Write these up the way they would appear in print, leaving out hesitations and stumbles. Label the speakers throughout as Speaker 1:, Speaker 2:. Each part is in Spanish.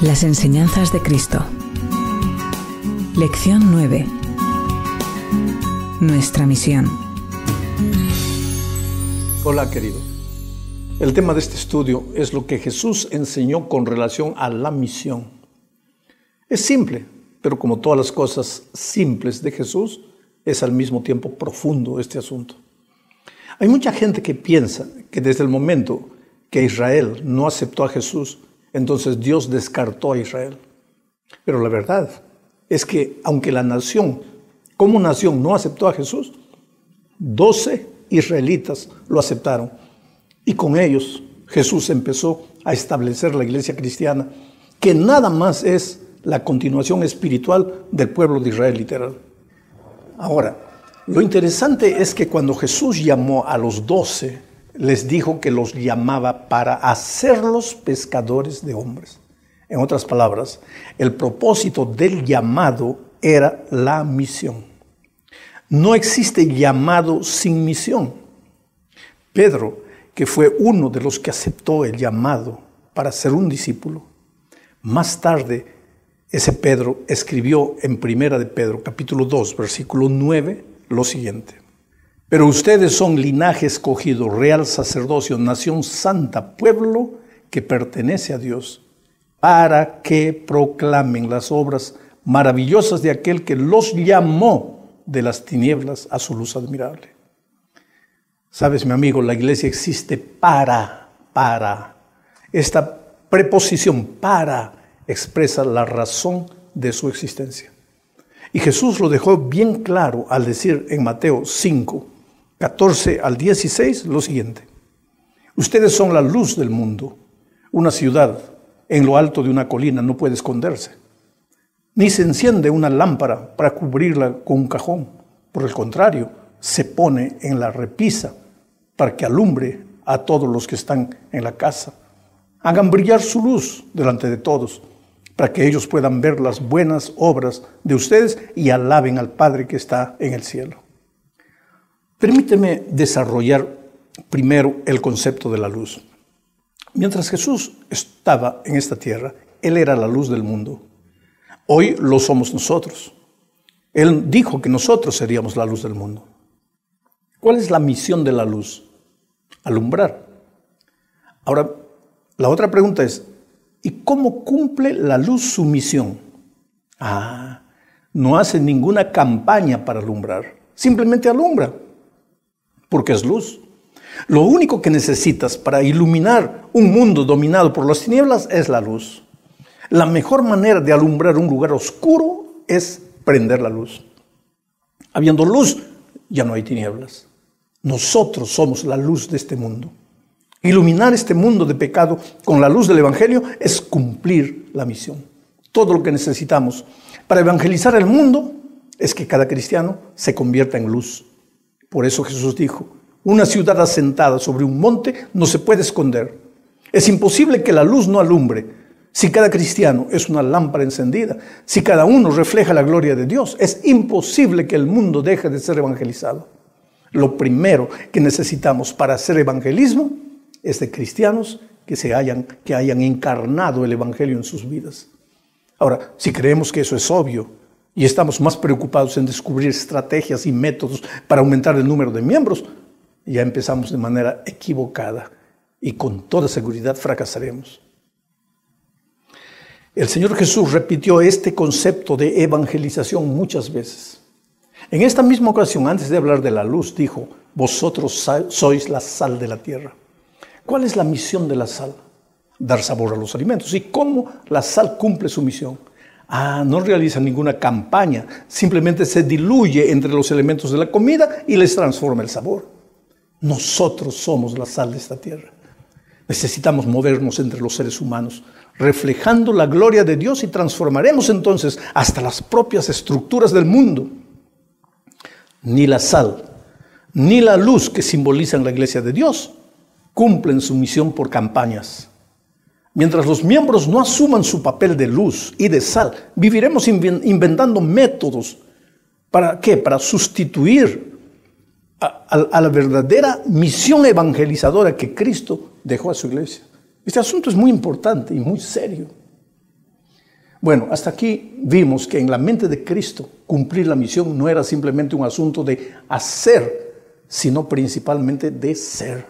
Speaker 1: Las enseñanzas de Cristo. Lección 9. Nuestra misión.
Speaker 2: Hola, querido. El tema de este estudio es lo que Jesús enseñó con relación a la misión. Es simple, pero como todas las cosas simples de Jesús, es al mismo tiempo profundo este asunto. Hay mucha gente que piensa que desde el momento que Israel no aceptó a Jesús, entonces Dios descartó a Israel. Pero la verdad es que aunque la nación, como nación, no aceptó a Jesús, 12 israelitas lo aceptaron. Y con ellos Jesús empezó a establecer la iglesia cristiana, que nada más es la continuación espiritual del pueblo de Israel literal. Ahora, lo interesante es que cuando Jesús llamó a los 12, les dijo que los llamaba para hacerlos pescadores de hombres. En otras palabras, el propósito del llamado era la misión. No existe llamado sin misión. Pedro, que fue uno de los que aceptó el llamado para ser un discípulo, más tarde ese Pedro escribió en 1 de Pedro, capítulo 2, versículo 9, lo siguiente: pero ustedes son linaje escogido, real sacerdocio, nación santa, pueblo que pertenece a Dios, para que proclamen las obras maravillosas de aquel que los llamó de las tinieblas a su luz admirable. Sabes, mi amigo, la iglesia existe para. Esta preposición para expresa la razón de su existencia. Y Jesús lo dejó bien claro al decir en Mateo 5, 14 al 16, lo siguiente: ustedes son la luz del mundo. Una ciudad en lo alto de una colina no puede esconderse, ni se enciende una lámpara para cubrirla con un cajón. Por el contrario, se pone en la repisa para que alumbre a todos los que están en la casa. Hagan brillar su luz delante de todos, para que ellos puedan ver las buenas obras de ustedes y alaben al Padre que está en el cielo. Permíteme desarrollar primero el concepto de la luz. Mientras Jesús estaba en esta tierra, Él era la luz del mundo. Hoy lo somos nosotros. Él dijo que nosotros seríamos la luz del mundo. ¿Cuál es la misión de la luz? Alumbrar. Ahora, la otra pregunta es: ¿y cómo cumple la luz su misión? No hace ninguna campaña para alumbrar. Simplemente alumbra, porque es luz. Lo único que necesitas para iluminar un mundo dominado por las tinieblas es la luz. La mejor manera de alumbrar un lugar oscuro es prender la luz. Habiendo luz, ya no hay tinieblas. Nosotros somos la luz de este mundo. Iluminar este mundo de pecado con la luz del Evangelio es cumplir la misión. Todo lo que necesitamos para evangelizar el mundo es que cada cristiano se convierta en luz. Por eso Jesús dijo: una ciudad asentada sobre un monte no se puede esconder. Es imposible que la luz no alumbre. Si cada cristiano es una lámpara encendida, si cada uno refleja la gloria de Dios, es imposible que el mundo deje de ser evangelizado. Lo primero que necesitamos para hacer evangelismo es de cristianos que hayan encarnado el Evangelio en sus vidas. Ahora, si creemos que eso es obvio y estamos más preocupados en descubrir estrategias y métodos para aumentar el número de miembros, ya empezamos de manera equivocada y con toda seguridad fracasaremos. El Señor Jesús repitió este concepto de evangelización muchas veces. En esta misma ocasión, antes de hablar de la luz, dijo: vosotros sois la sal de la tierra. ¿Cuál es la misión de la sal? Dar sabor a los alimentos. ¿Y cómo la sal cumple su misión? No realiza ninguna campaña, simplemente se diluye entre los elementos de la comida y les transforma el sabor. Nosotros somos la sal de esta tierra. Necesitamos movernos entre los seres humanos, reflejando la gloria de Dios, y transformaremos entonces hasta las propias estructuras del mundo. Ni la sal, ni la luz que simbolizan la iglesia de Dios cumplen su misión por campañas. Mientras los miembros no asuman su papel de luz y de sal, viviremos inventando métodos. ¿Para qué? Para sustituir a la verdadera misión evangelizadora que Cristo dejó a su iglesia. Este asunto es muy importante y muy serio. Bueno, hasta aquí vimos que en la mente de Cristo cumplir la misión no era simplemente un asunto de hacer, sino principalmente de ser.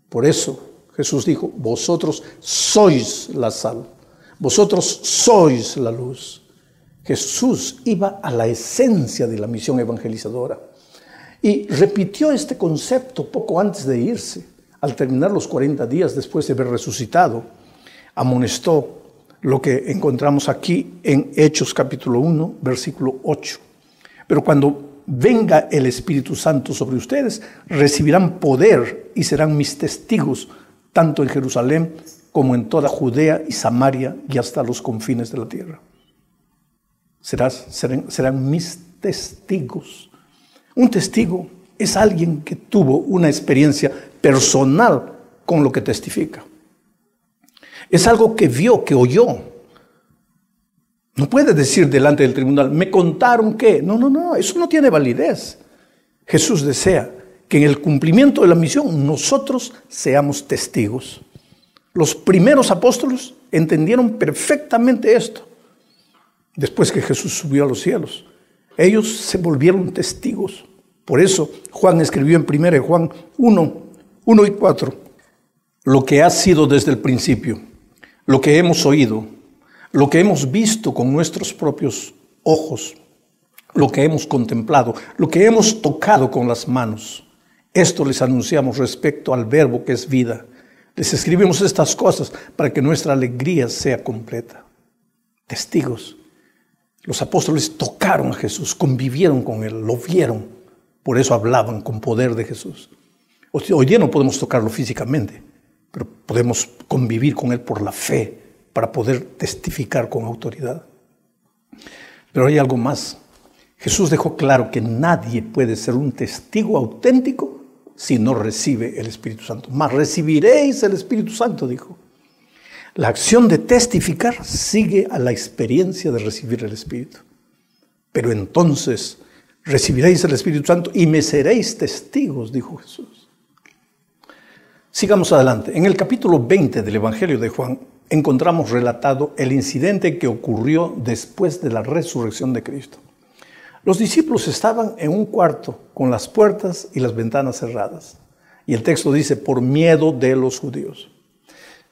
Speaker 2: Por eso Jesús dijo, vosotros sois la sal, vosotros sois la luz. Jesús iba a la esencia de la misión evangelizadora y repitió este concepto poco antes de irse. Al terminar los 40 días después de haber resucitado, amonestó lo que encontramos aquí en Hechos capítulo 1, versículo 8. Pero cuando venga el Espíritu Santo sobre ustedes, recibirán poder y serán mis testigos, tanto en Jerusalén como en toda Judea y Samaria y hasta los confines de la tierra. Serán mis testigos. Un testigo es alguien que tuvo una experiencia personal con lo que testifica. Es algo que vio, que oyó. No puede decir delante del tribunal, me contaron que. No, eso no tiene validez. Jesús desea que en el cumplimiento de la misión nosotros seamos testigos. Los primeros apóstoles entendieron perfectamente esto. Después que Jesús subió a los cielos, ellos se volvieron testigos. Por eso Juan escribió en 1 Juan 1 y 4, lo que ha sido desde el principio, lo que hemos oído, lo que hemos visto con nuestros propios ojos, lo que hemos contemplado, lo que hemos tocado con las manos. Esto les anunciamos respecto al verbo que es vida. Les escribimos estas cosas para que nuestra alegría sea completa. Testigos. Los apóstoles tocaron a Jesús, convivieron con Él, lo vieron. Por eso hablaban con poder de Jesús. Hoy día no podemos tocarlo físicamente, pero podemos convivir con Él por la fe para poder testificar con autoridad. Pero hay algo más. Jesús dejó claro que nadie puede ser un testigo auténtico si no recibe el Espíritu Santo. Mas recibiréis el Espíritu Santo, dijo. La acción de testificar sigue a la experiencia de recibir el Espíritu. Pero entonces recibiréis el Espíritu Santo y me seréis testigos, dijo Jesús. Sigamos adelante. En el capítulo 20 del Evangelio de Juan encontramos relatado el incidente que ocurrió después de la resurrección de Cristo. Los discípulos estaban en un cuarto con las puertas y las ventanas cerradas. Y el texto dice, por miedo de los judíos.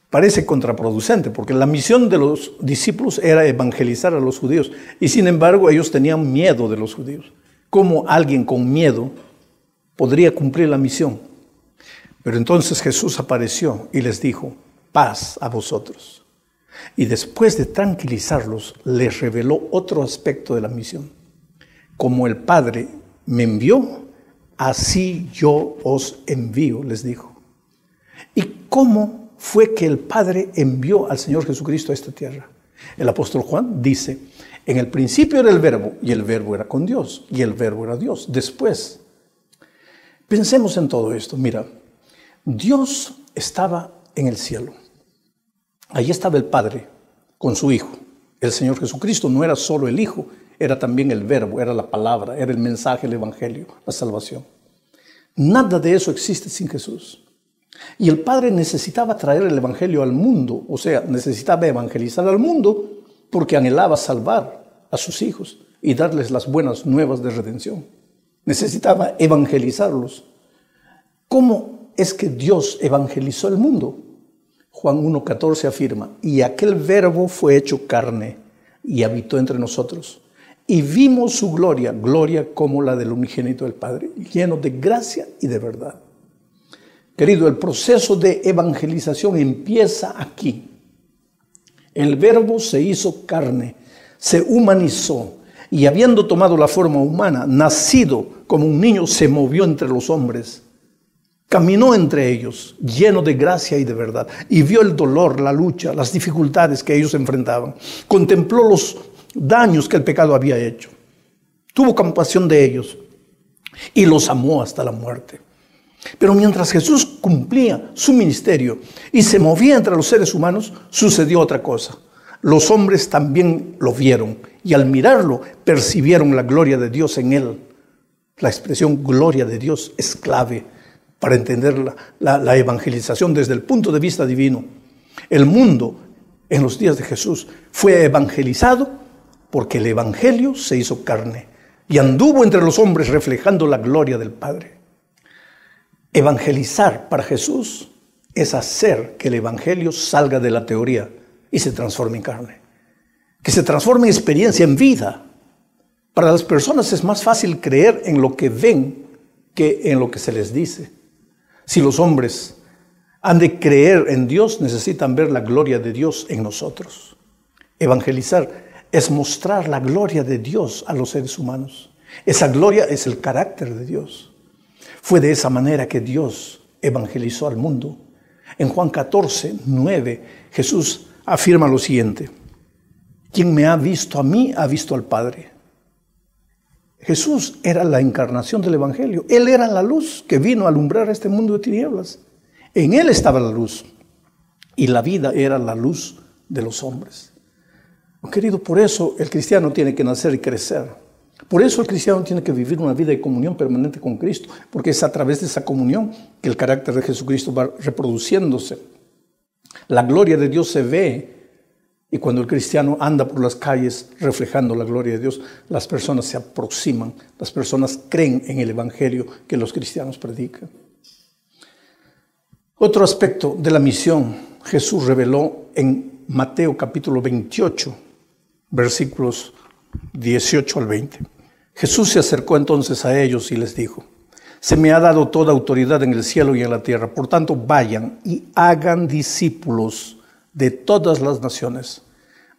Speaker 2: Parece contraproducente porque la misión de los discípulos era evangelizar a los judíos. Y sin embargo ellos tenían miedo de los judíos. ¿Cómo alguien con miedo podría cumplir la misión? Pero entonces Jesús apareció y les dijo, paz a vosotros. Y después de tranquilizarlos, les reveló otro aspecto de la misión. Como el Padre me envió, así yo os envío, les dijo. ¿Y cómo fue que el Padre envió al Señor Jesucristo a esta tierra? El apóstol Juan dice, en el principio era el verbo, y el verbo era con Dios, y el verbo era Dios. Después, pensemos en todo esto. Mira, Dios estaba en el cielo. Allí estaba el Padre con su Hijo. El Señor Jesucristo no era solo el Hijo, era también el verbo, era la palabra, era el mensaje, el evangelio, la salvación. Nada de eso existe sin Jesús. Y el Padre necesitaba traer el evangelio al mundo, o sea, necesitaba evangelizar al mundo porque anhelaba salvar a sus hijos y darles las buenas nuevas de redención. Necesitaba evangelizarlos. ¿Cómo es que Dios evangelizó el mundo? Juan 1:14 afirma, y aquel verbo fue hecho carne y habitó entre nosotros. Y vimos su gloria, gloria como la del unigénito del Padre, lleno de gracia y de verdad. Querido, el proceso de evangelización empieza aquí. El verbo se hizo carne, se humanizó y habiendo tomado la forma humana, nacido como un niño, se movió entre los hombres. Caminó entre ellos, lleno de gracia y de verdad, y vio el dolor, la lucha, las dificultades que ellos enfrentaban. Contempló los daños que el pecado había hecho. Tuvo compasión de ellos y los amó hasta la muerte. Pero mientras Jesús cumplía su ministerio y se movía entre los seres humanos, sucedió otra cosa. Los hombres también lo vieron y al mirarlo percibieron la gloria de Dios en él. La expresión gloria de Dios es clave para entender la evangelización desde el punto de vista divino. El mundo en los días de Jesús fue evangelizado porque el evangelio se hizo carne y anduvo entre los hombres reflejando la gloria del Padre. Evangelizar para Jesús es hacer que el evangelio salga de la teoría y se transforme en carne. Que se transforme en experiencia, en vida. Para las personas es más fácil creer en lo que ven que en lo que se les dice. Si los hombres han de creer en Dios, necesitan ver la gloria de Dios en nosotros. Evangelizar es mostrar la gloria de Dios a los seres humanos. Esa gloria es el carácter de Dios. Fue de esa manera que Dios evangelizó al mundo. En Juan 14:9, Jesús afirma lo siguiente: quien me ha visto a mí, ha visto al Padre. Jesús era la encarnación del evangelio. Él era la luz que vino a alumbrar este mundo de tinieblas. En Él estaba la luz. Y la vida era la luz de los hombres. Querido, por eso el cristiano tiene que nacer y crecer. Por eso el cristiano tiene que vivir una vida de comunión permanente con Cristo, porque es a través de esa comunión que el carácter de Jesucristo va reproduciéndose. La gloria de Dios se ve, y cuando el cristiano anda por las calles reflejando la gloria de Dios, las personas se aproximan, las personas creen en el evangelio que los cristianos predican. Otro aspecto de la misión Jesús reveló en Mateo capítulo 28, versículos 18 al 20. Jesús se acercó entonces a ellos y les dijo: se me ha dado toda autoridad en el cielo y en la tierra. Por tanto, vayan y hagan discípulos de todas las naciones,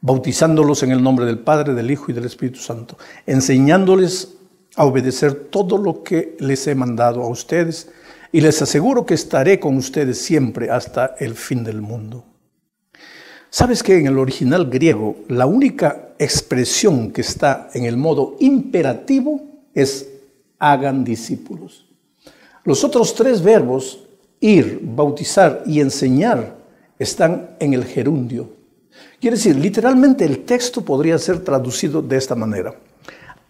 Speaker 2: bautizándolos en el nombre del Padre, del Hijo y del Espíritu Santo, enseñándoles a obedecer todo lo que les he mandado a ustedes, y les aseguro que estaré con ustedes siempre hasta el fin del mundo. ¿Sabes que en el original griego la única expresión que está en el modo imperativo es hagan discípulos? Los otros tres verbos, ir, bautizar y enseñar, están en el gerundio. Quiere decir, literalmente el texto podría ser traducido de esta manera: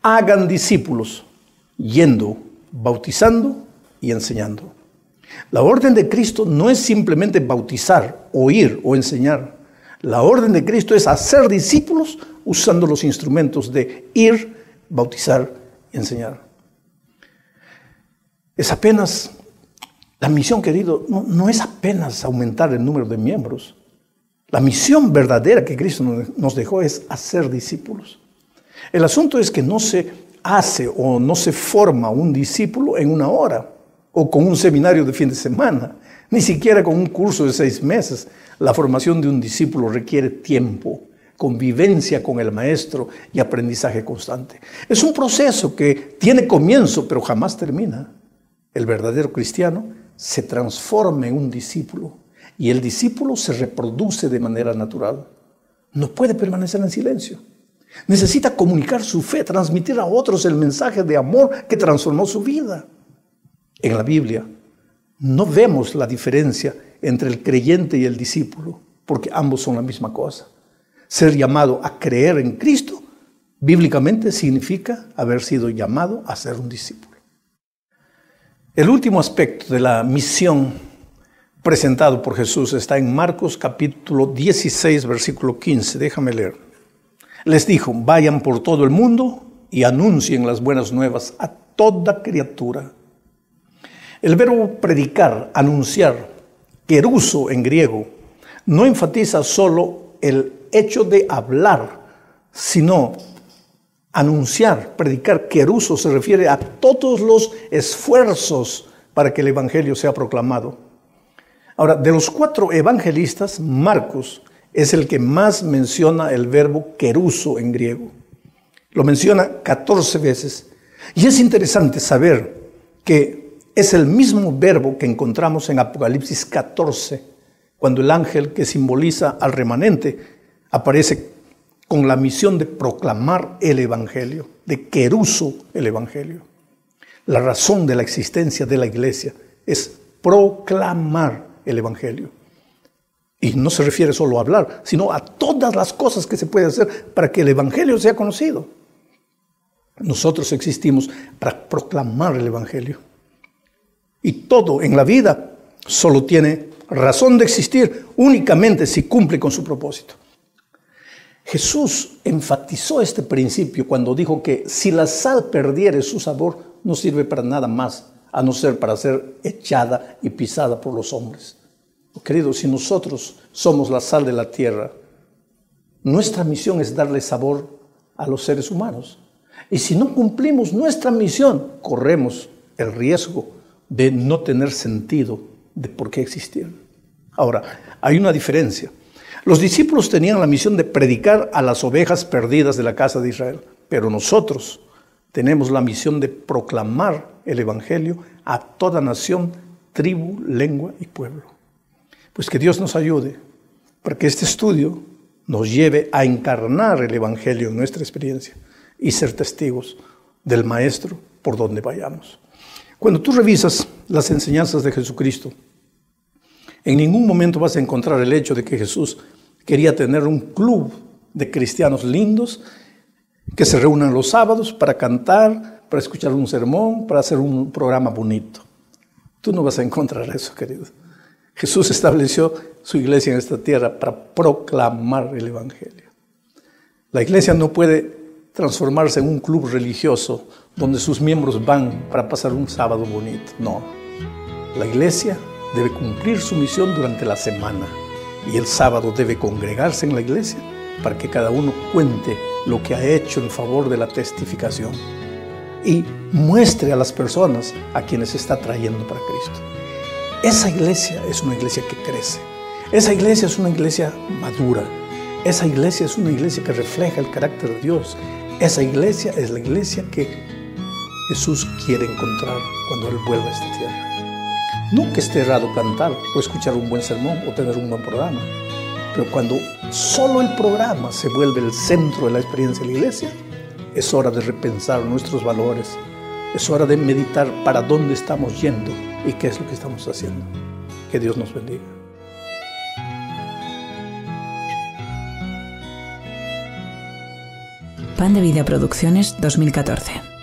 Speaker 2: hagan discípulos, yendo, bautizando y enseñando. La orden de Cristo no es simplemente bautizar, oír o enseñar. La orden de Cristo es hacer discípulos usando los instrumentos de ir, bautizar y enseñar. Es apenas, la misión, querido, no es apenas aumentar el número de miembros. La misión verdadera que Cristo nos dejó es hacer discípulos. El asunto es que no se hace o no se forma un discípulo en una hora o con un seminario de fin de semana, ni siquiera con un curso de 6 meses. La formación de un discípulo requiere tiempo, convivencia con el maestro y aprendizaje constante. Es un proceso que tiene comienzo, pero jamás termina. El verdadero cristiano se transforma en un discípulo y el discípulo se reproduce de manera natural. No puede permanecer en silencio. Necesita comunicar su fe, transmitir a otros el mensaje de amor que transformó su vida. En la Biblia no vemos la diferencia entre el creyente y el discípulo, porque ambos son la misma cosa. Ser llamado a creer en Cristo, bíblicamente significa haber sido llamado a ser un discípulo. El último aspecto de la misión presentado por Jesús está en Marcos capítulo 16, versículo 15. Déjame leer. Les dijo: vayan por todo el mundo y anuncien las buenas nuevas a toda criatura. El verbo predicar, anunciar, keruso en griego, no enfatiza solo el hecho de hablar, sino anunciar, predicar. Keruso se refiere a todos los esfuerzos para que el evangelio sea proclamado. Ahora, de los 4 evangelistas, Marcos es el que más menciona el verbo keruso en griego. Lo menciona 14 veces. Y es interesante saber que es el mismo verbo que encontramos en Apocalipsis 14, cuando el ángel que simboliza al remanente aparece con la misión de proclamar el evangelio, de keruso el evangelio. La razón de la existencia de la iglesia es proclamar el evangelio. Y no se refiere solo a hablar, sino a todas las cosas que se puede hacer para que el evangelio sea conocido. Nosotros existimos para proclamar el evangelio. Y todo en la vida solo tiene razón de existir únicamente si cumple con su propósito. Jesús enfatizó este principio cuando dijo que si la sal perdiere su sabor, no sirve para nada más, a no ser para ser echada y pisada por los hombres. Queridos, si nosotros somos la sal de la tierra, nuestra misión es darle sabor a los seres humanos. Y si no cumplimos nuestra misión, corremos el riesgo de no tener sentido de por qué existir. Ahora, hay una diferencia. Los discípulos tenían la misión de predicar a las ovejas perdidas de la casa de Israel, pero nosotros tenemos la misión de proclamar el Evangelio a toda nación, tribu, lengua y pueblo. Pues que Dios nos ayude para que este estudio nos lleve a encarnar el Evangelio en nuestra experiencia y ser testigos del Maestro por donde vayamos. Cuando tú revisas las enseñanzas de Jesucristo, en ningún momento vas a encontrar el hecho de que Jesús quería tener un club de cristianos lindos que se reúnan los sábados para cantar, para escuchar un sermón, para hacer un programa bonito. Tú no vas a encontrar eso, querido. Jesús estableció su iglesia en esta tierra para proclamar el Evangelio. La iglesia no puede transformarse en un club religioso donde sus miembros van para pasar un sábado bonito. No, la iglesia debe cumplir su misión durante la semana y el sábado debe congregarse en la iglesia para que cada uno cuente lo que ha hecho en favor de la testificación y muestre a las personas a quienes está trayendo para Cristo. Esa iglesia es una iglesia que crece. Esa iglesia es una iglesia madura. Esa iglesia es una iglesia que refleja el carácter de Dios. Esa iglesia es la iglesia que Jesús quiere encontrar cuando Él vuelva a esta tierra. No que esté errado cantar o escuchar un buen sermón o tener un buen programa, pero cuando solo el programa se vuelve el centro de la experiencia de la iglesia, es hora de repensar nuestros valores, es hora de meditar para dónde estamos yendo y qué es lo que estamos haciendo. Que Dios nos bendiga.
Speaker 1: Pan de Vida Producciones 2014.